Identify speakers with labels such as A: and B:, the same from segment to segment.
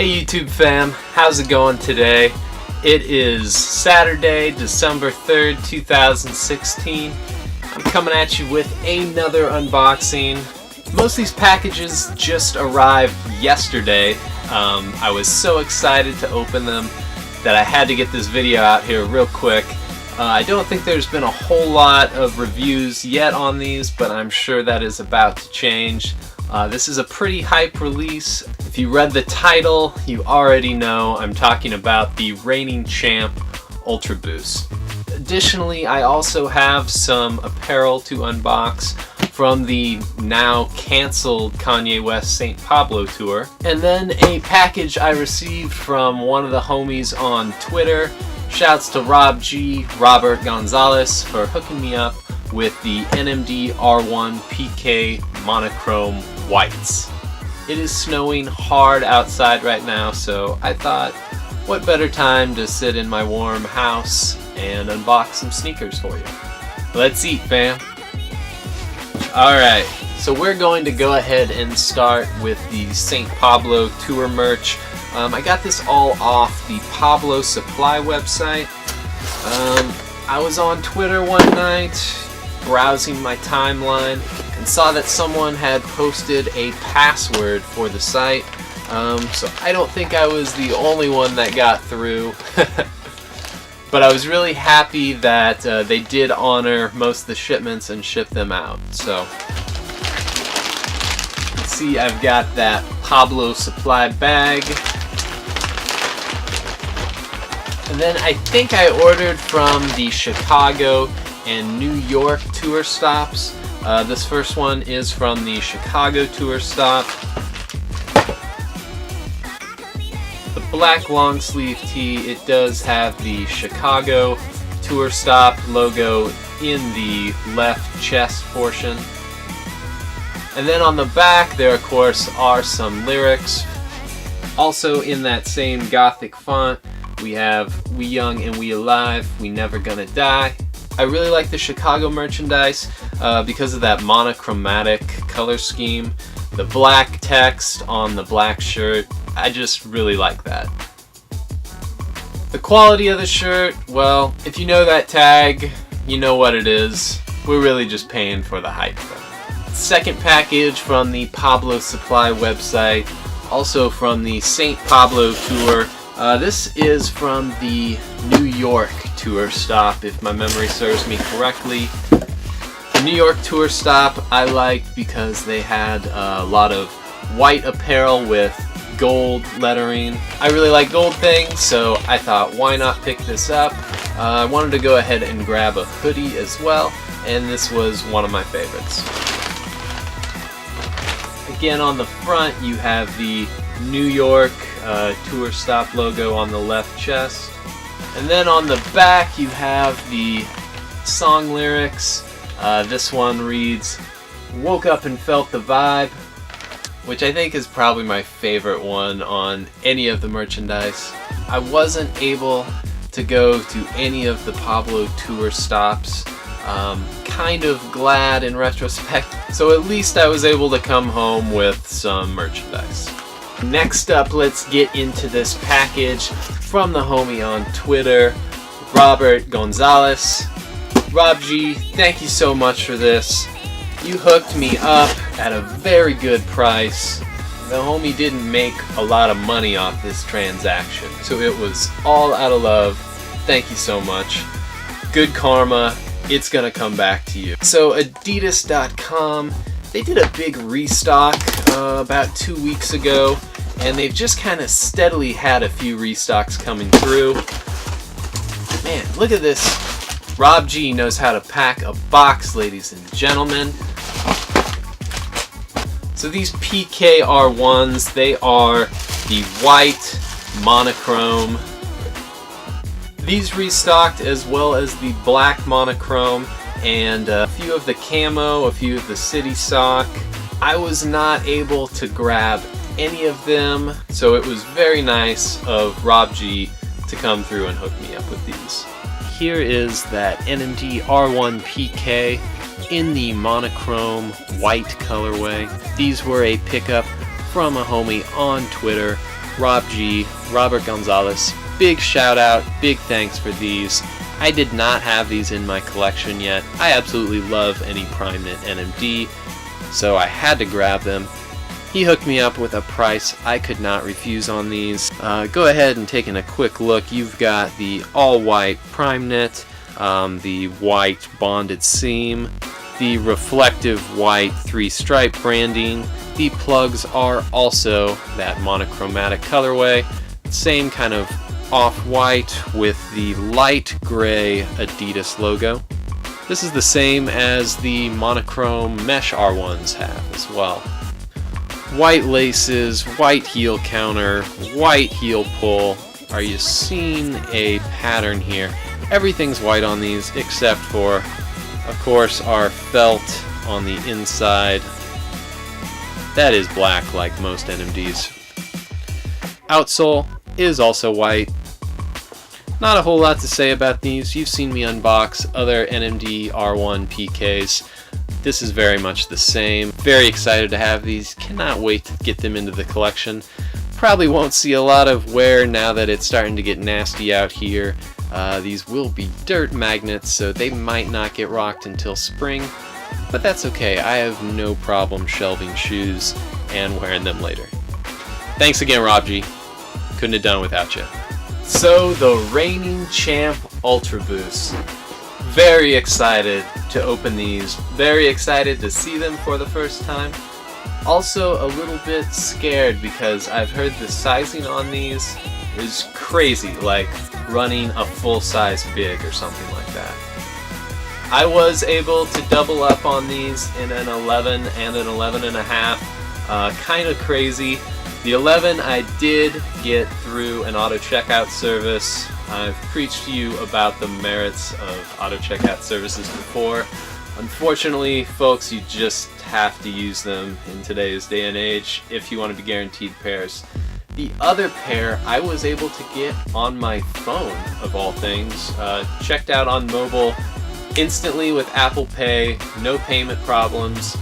A: Hey YouTube fam, how's it going today? It is Saturday, December 3rd, 2016. I'm coming at you with another unboxing. Most of these packages just arrived yesterday. I was so excited to open them that I had to get this video out here real quick. I don't think there's been a whole lot of reviews yet on these, but I'm sure that is about to change. This is a pretty hype release. If you read the title, you already know I'm talking about the reigning champ Ultra Boost. Additionally, I also have some apparel to unbox from the now canceled Kanye West St. Pablo tour. And then a package I received from one of the homies on Twitter. Shouts to Rob G, Robert Gonzalez, for hooking me up with the NMD R1 PK Monochrome whites. It is snowing hard outside right now, so I thought, what better time to sit in my warm house and unbox some sneakers for you. Let's eat, fam. Alright, so we're going to go ahead and start with the St. Pablo tour merch. I got this all off the Pablo Supply website. I was on Twitter one night, browsing my timeline, and saw that someone had posted a password for the site. So I don't think I was the only one that got through. But I was really happy that they did honor most of the shipments and ship them out. So, see, I've got that Pablo Supply bag. And then I think I ordered from the Chicago and New York tour stops. This first one is from the Chicago tour stop. The black long sleeve tee, it does have the Chicago tour stop logo in the left chest portion. And then on the back there, of course, are some lyrics. Also in that same gothic font, we have "We Young and We Alive, We Never Gonna Die." I really like the Chicago merchandise because of that monochromatic color scheme. The black text on the black shirt, I just really like that. The quality of the shirt, well, if you know that tag, you know what it is. We're really just paying for the hype though. Second package from the Pablo Supply website, also from the St. Pablo tour. This is from the New York tour stop, if my memory serves me correctly. The New York tour stop I liked because they had a lot of white apparel with gold lettering. I really like gold things, so I thought, why not pick this up? I wanted to go ahead and grab a hoodie as well, and this was one of my favorites. Again, on the front you have the New York tour stop logo on the left chest. And then on the back you have the song lyrics. This one reads, "Woke up and felt the vibe," which I think is probably my favorite one on any of the merchandise. I wasn't able to go to any of the Pablo tour stops. Kind of glad in retrospect. So at least I was able to come home with some merchandise. Next up, let's get into this package from the homie on Twitter, Robert Gonzalez. Rob G, thank you so much for this. You hooked me up at a very good price. The homie didn't make a lot of money off this transaction, so it was all out of love. Thank you so much. Good karma, it's gonna come back to you. So Adidas.com, they did a big restock about 2 weeks ago, and they've just kind of steadily had a few restocks coming through. Man, look at this. Rob G knows how to pack a box, ladies and gentlemen. So these PKR1s, they are the white monochrome. These restocked as well as the black monochrome and a few of the camo, a few of the city sock. I was not able to grab any of them, so it was very nice of Rob G to come through and hook me up with these. Here is that NMD R1 PK in the monochrome white colorway. These were a pickup from a homie on Twitter, Rob G, Robert Gonzalez, big shout out, big thanks for these. I did not have these in my collection yet. I absolutely love any PrimeKnit NMD, so I had to grab them. He hooked me up with a price I could not refuse on these. Go ahead and take a quick look. You've got the all-white PrimeKnit, the white bonded seam, the reflective white 3-stripe branding. The plugs are also that monochromatic colorway, same kind of off-white with the light gray Adidas logo. This is the same as the Monochrome mesh R1s have as well. White laces, white heel counter, white heel pull. Are you seeing a pattern here? Everything's white on these except for, of course, our felt on the inside. That is black like most NMDs. Outsole is also white. Not a whole lot to say about these. You've seen me unbox other NMD R1 PKs. This is very much the same. Very excited to have these. Cannot wait to get them into the collection. Probably won't see a lot of wear now that it's starting to get nasty out here. These will be dirt magnets, so they might not get rocked until spring. But that's okay. I have no problem shelving shoes and wearing them later. Thanks again, Rob G. Couldn't have done without you. So, the reigning champ Ultra Boost. Very excited to open these. Very excited to see them for the first time. Also a little bit scared because I've heard the sizing on these is crazy, like running a full-size big or something like that. I was able to double up on these in an 11 and an 11.5. Kind of crazy. The 11 I did get through an auto checkout service. I've preached to you about the merits of auto checkout services before. Unfortunately, folks, you just have to use them in today's day and age if you want to be guaranteed pairs. The other pair I was able to get on my phone, of all things. Checked out on mobile instantly with Apple Pay, no payment problems.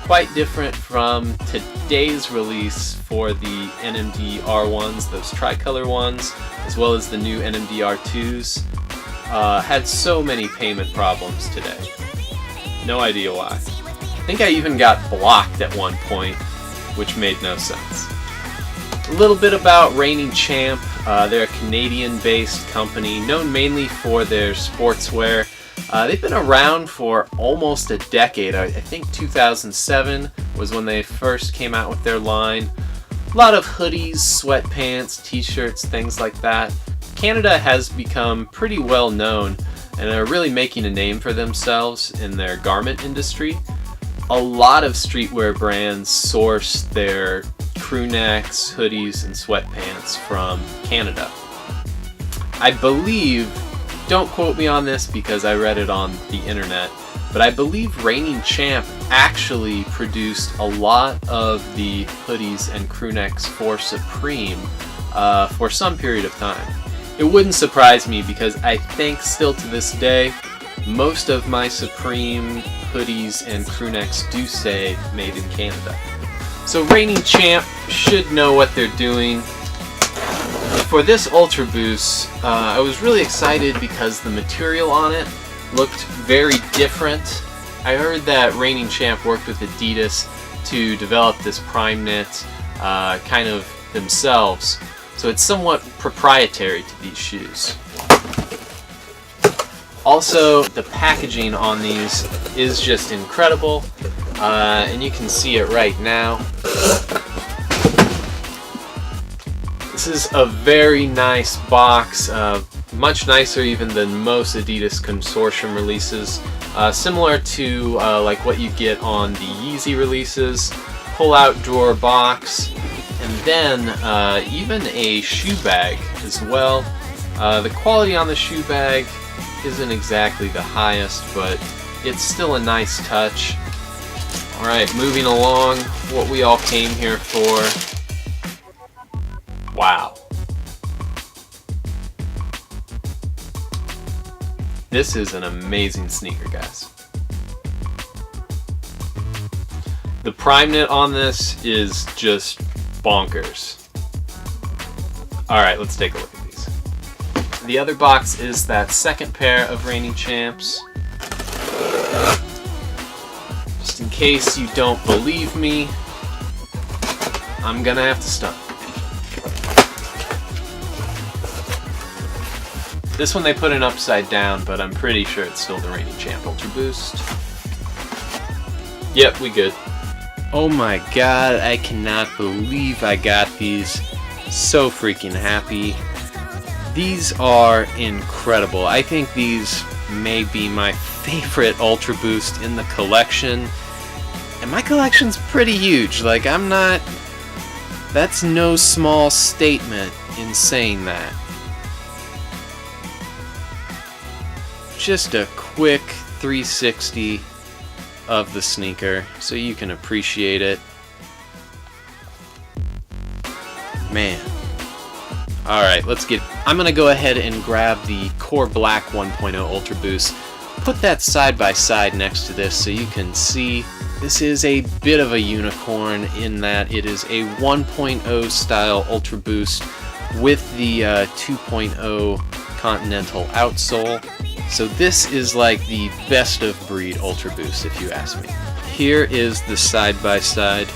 A: Quite different from today's release for the NMD R1s, those tricolor ones, as well as the new NMD R2s. Had so many payment problems today. No idea why. I think I even got blocked at one point, which made no sense. A little bit about Reigning Champ. They're a Canadian-based company known mainly for their sportswear. They've been around for almost a decade. I think 2007 was when they first came out with their line. A lot of hoodies, sweatpants, t-shirts, things like that. Canada has become pretty well known and are really making a name for themselves in their garment industry. A lot of streetwear brands source their crew necks, hoodies, and sweatpants from Canada. I believe, don't quote me on this because I read it on the internet, but I believe Reigning Champ actually produced a lot of the hoodies and crew necks for Supreme for some period of time. It wouldn't surprise me because I think still to this day, most of my Supreme hoodies and crew necks do say made in Canada. So Reigning Champ should know what they're doing. For this Ultra Boost, I was really excited because the material on it looked very different. I heard that Reigning Champ worked with Adidas to develop this PrimeKnit kind of themselves, so it's somewhat proprietary to these shoes. Also, the packaging on these is just incredible, and you can see it right now. This is a very nice box, much nicer even than most Adidas Consortium releases. Similar to like what you get on the Yeezy releases. Pull-out drawer box, and then even a shoe bag as well. The quality on the shoe bag isn't exactly the highest, but it's still a nice touch. Alright, moving along, what we all came here for. Wow. This is an amazing sneaker, guys. The PrimeKnit on this is just bonkers. Alright, let's take a look at these. The other box is that second pair of Reigning Champs. Just in case you don't believe me, I'm gonna have to stunt. This one they put in upside down, but I'm pretty sure it's still the Reigning Champ Ultra Boost. Yep, we good. Oh my god, I cannot believe I got these. So freaking happy. These are incredible. I think these may be my favorite Ultra Boost in the collection. And my collection's pretty huge. Like, I'm not... That's no small statement in saying that. Just a quick 360 of the sneaker so you can appreciate it. Man. Alright, let's get... I'm going to go ahead and grab the Core Black 1.0 Ultra Boost. Put that side by side next to this so you can see. This is a bit of a unicorn in that it is a 1.0 style Ultra Boost with the 2.0 Continental outsole. So this is like the best of breed Ultra Boost if you ask me. Here is the side by side.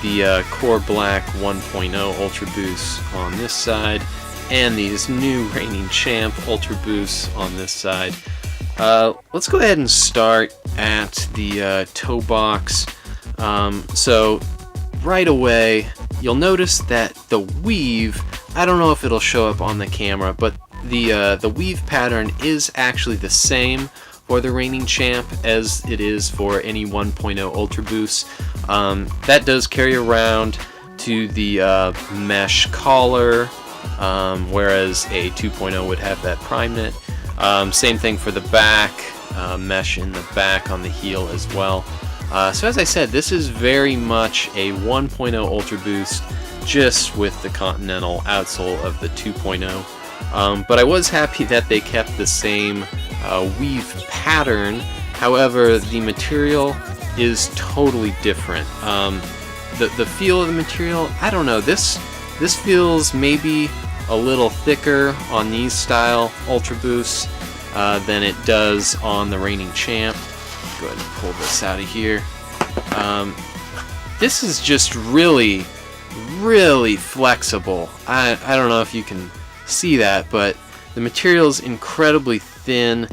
A: The Core Black 1.0 Ultra Boost on this side, and these new Reigning Champ Ultra Boosts on this side. Let's go ahead and start at the toe box. So right away, you'll notice that the weave, I don't know if it'll show up on the camera, but the weave pattern is actually the same for the Reigning Champ as it is for any 1.0 Ultra Boost. That does carry around to the mesh collar, whereas a 2.0 would have that prime knit. Same thing for the back, mesh in the back on the heel as well. So as I said, this is very much a 1.0 Ultra Boost, just with the Continental outsole of the 2.0. But I was happy that they kept the same weave pattern. However, the material is totally different. The feel of the material, I don't know, this feels maybe a little thicker on these style Ultra Boosts than it does on the Reigning Champ. Go ahead and pull this out of here. This is just really flexible. I don't know if you can see that, but the material is incredibly thin,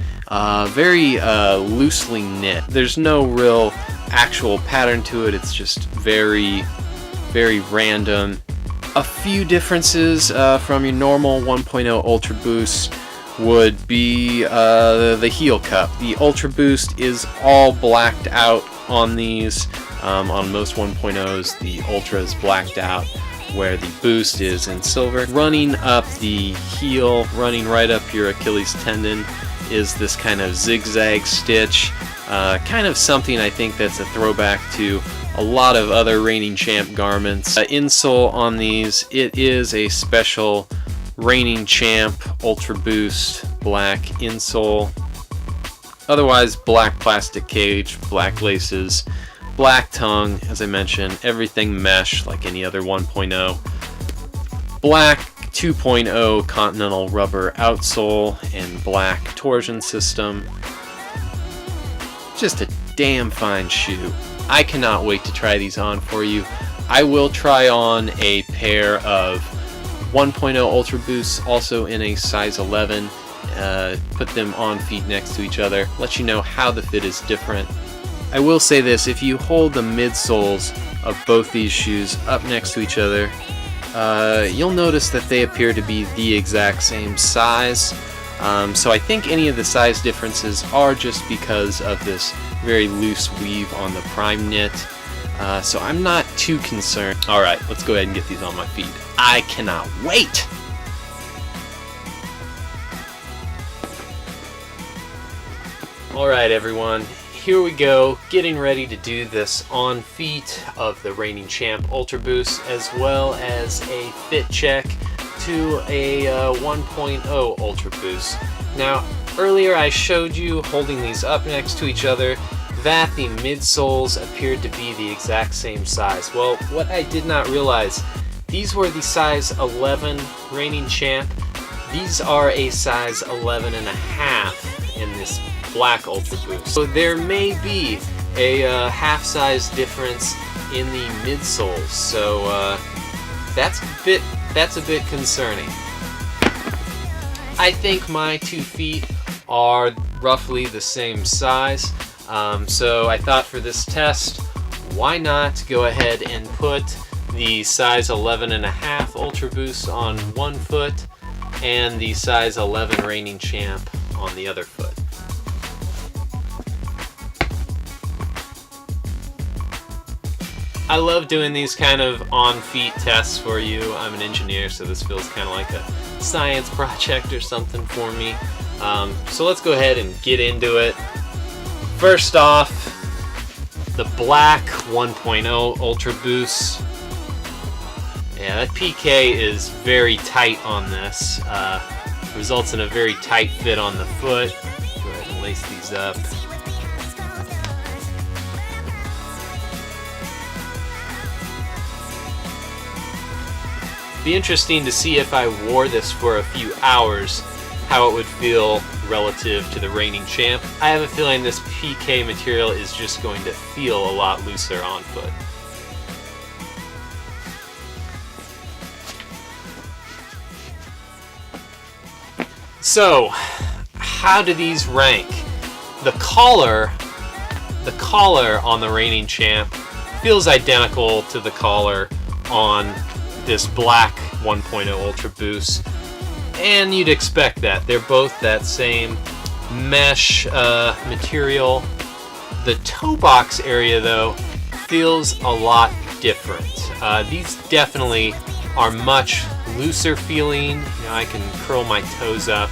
A: very loosely knit. There's no real actual pattern to it. It's just very random. A few differences from your normal 1.0 Ultra Boost would be the heel cup. The Ultra Boost is all blacked out on these. On most 1.0s, the Ultra is blacked out, where the Boost is in silver. Running up the heel, running right up your Achilles tendon, is this kind of zigzag stitch. Kind of something I think that's a throwback to a lot of other Reigning Champ garments. Insole on these, it is a special Reigning Champ Ultra Boost black insole. Otherwise, black plastic cage, black laces, black tongue, as I mentioned, everything mesh like any other 1.0. Black 2.0 Continental rubber outsole and black torsion system. Just a damn fine shoe. I cannot wait to try these on for you. I will try on a pair of 1.0 Ultra Boosts, also in a size 11. Put them on feet next to each other, let you know how the fit is different. I will say this, if you hold the midsoles of both these shoes up next to each other, you'll notice that they appear to be the exact same size. So I think any of the size differences are just because of this very loose weave on the prime knit. So I'm not too concerned. Alright, let's go ahead and get these on my feet. I cannot wait! Alright everyone, here we go, getting ready to do this on feet of the Reigning Champ Ultra Boost, as well as a fit check to a 1.0 Ultra Boost. Now, earlier I showed you, holding these up next to each other, that the midsoles appeared to be the exact same size. Well, what I did not realize These were the size 11 Reigning Champ. These are a size 11 and a half in this black Ultra Boost. So there may be a half size difference in the midsoles. So that's a bit concerning. I think my 2 feet are roughly the same size. So I thought for this test, why not go ahead and put the size 11 and a half Ultra Boost on one foot and the size 11 Reigning Champ on the other foot. I love doing these kind of on-feet tests for you. I'm an engineer, so this feels kind of like a science project or something for me. So let's go ahead and get into it. First off, the black 1.0 Ultra Boost. Yeah, that PK is very tight on this. Results in a very tight fit on the foot. Go ahead and lace these up. Be interesting to see if I wore this for a few hours, how it would feel relative to the Reigning Champ. I have a feeling this PK material is just going to feel a lot looser on foot. So, how do these rank? The collar on the Reigning Champ feels identical to the collar on this black 1.0 Ultra Boost, and you'd expect that. They're both that same mesh material. The toe box area, though, feels a lot different. These definitely are much looser feeling. You know, I can curl my toes up,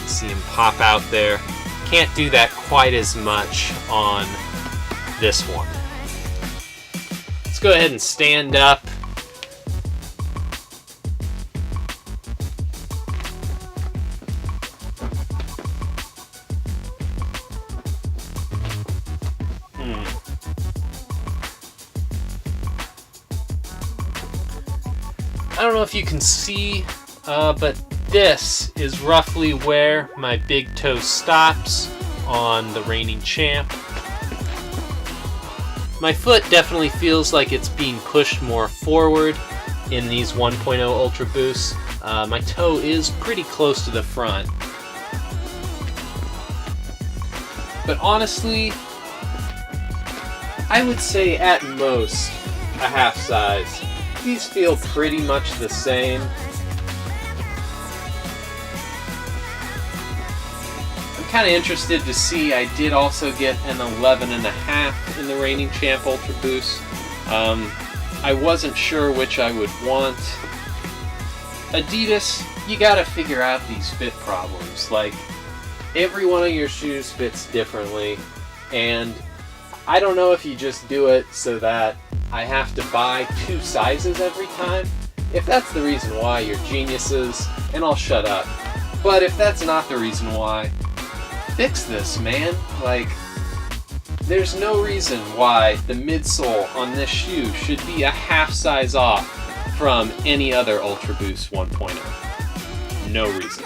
A: see them pop out there. Can't do that quite as much on this one. Let's go ahead and stand up. I don't know if you can see, but this is roughly where my big toe stops on the Reigning Champ. My foot definitely feels like it's being pushed more forward in these 1.0 Ultra Boosts. My toe is pretty close to the front. But honestly, I would say at most a half size. These feel pretty much the same. I'm kind of interested to see, I did also get an 11 and a half in the Reigning Champ Ultra Boost. I wasn't sure which I would want. Adidas, you gotta figure out these fit problems. Like, every one of your shoes fits differently, and I don't know if you just do it so that I have to buy 2 sizes every time. If that's the reason why, you're geniuses, and I'll shut up. But if that's not the reason why, fix this, man. Like, there's no reason why the midsole on this shoe should be a half size off from any other Ultra Boost 1.0. No reason.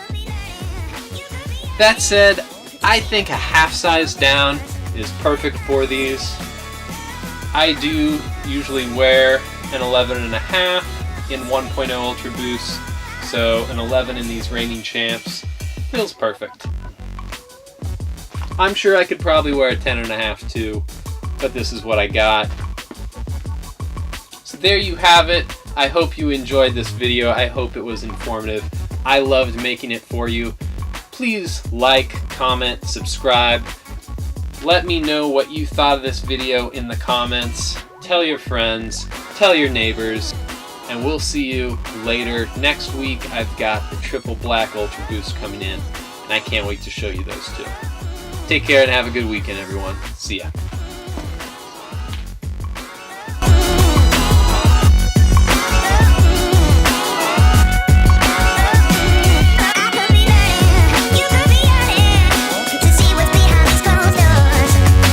A: That said, I think a half size down is perfect for these. I do usually wear an 11 and a half in 1.0 Ultra Boost, so an 11 in these Reigning Champs feels perfect. I'm sure I could probably wear a 10 and a half too, but this is what I got. So there you have it. I hope you enjoyed this video. I hope it was informative. I loved making it for you. Please like, comment, subscribe. Let me know what you thought of this video in the comments. Tell your friends, tell your neighbors, and we'll see you later. Next week, I've got the triple black Ultra Boost coming in, and I can't wait to show you those two. Take care and have a good weekend, everyone. See ya.